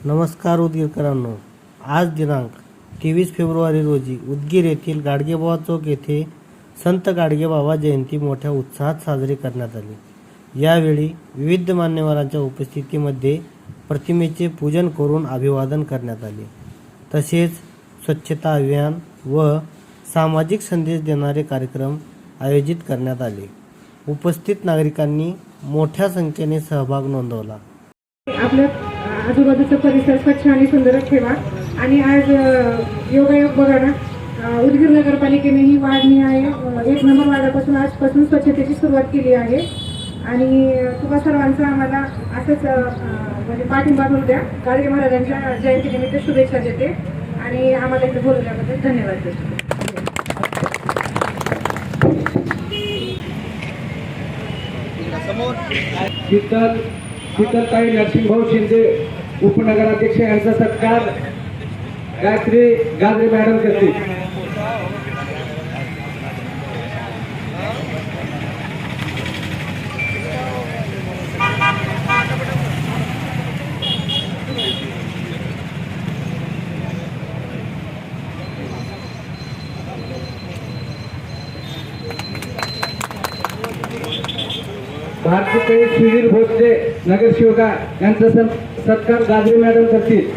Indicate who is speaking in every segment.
Speaker 1: नमस्कार उदगीरकरांनो, आज दिनांक 23 फेब्रुवारी रोजी उदगीर येथील गाडगेबाबा चौक येथे संत गाडगेबाबा जयंती मोठ्या उत्साहात साजरी करण्यात आली। यावेळी विविध मान्यवरांच्या उपस्थितीमध्ये प्रतिमेचे पूजन करून अभिवादन करण्यात आले। तसेच स्वच्छता अभियान व सामाजिक संदेश देणारे कार्यक्रम आयोजित करण्यात आले। उपस्थित नागरिकांनी मोठ्या संख्येने सहभाग नोंदवला।
Speaker 2: आपल्या आजूबाजूचा परिसर स्वच्छ आणि सुंदर ठेवा। आणि आज योगायोग बघा ना, उदगीर नगरपालिकेने ही वाढणी आहे 1 नंबर वार्डापासून आजपासून स्वच्छतेची सुरुवात केली आहे। आणि तुम्हा सर्वांचा आम्हाला असंच म्हणजे पाठिंबा करू द्या। गाडगे महाराजांच्या जयंतीनिमित्त शुभेच्छा देते आणि आम्हाला इथे बोलवल्याबद्दल धन्यवाद देते।
Speaker 3: शीतलताई नरसिंहभाऊ शिंदे उपनगराध्यक्ष यांचा सत्कार गायत्री गाजरे मॅडम करतील। भारतीय सुधीर भोसले नगरसेवका यांचा सत्कार गाजरे मॅडम करतील।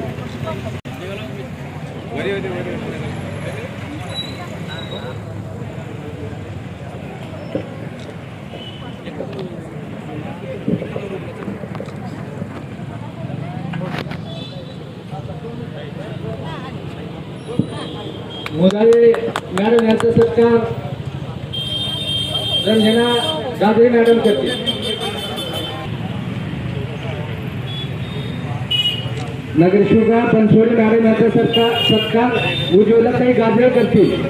Speaker 3: मोदाळे मॅडम यांचा सत्कार रंजना गाजरे मॅडम करतील। नगरसेवका बनसोडे मॅडम यांचा सत्कार उज्ज्वलाताई गाजरे करतील।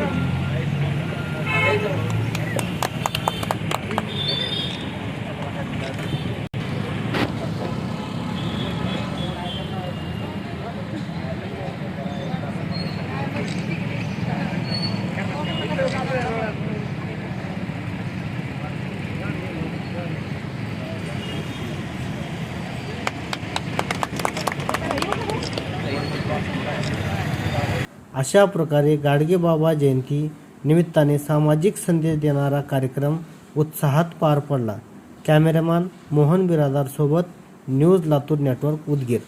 Speaker 1: अशा प्रकारे गाडगेबाबा जयंती निमित्ताने सामाजिक संदेश देणारा कार्यक्रम उत्साहात पार पडला। कॅमेरामॅन मोहन बिरादार सोबत न्यूज लातूर नेटवर्क उदगीर।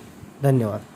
Speaker 1: धन्यवाद।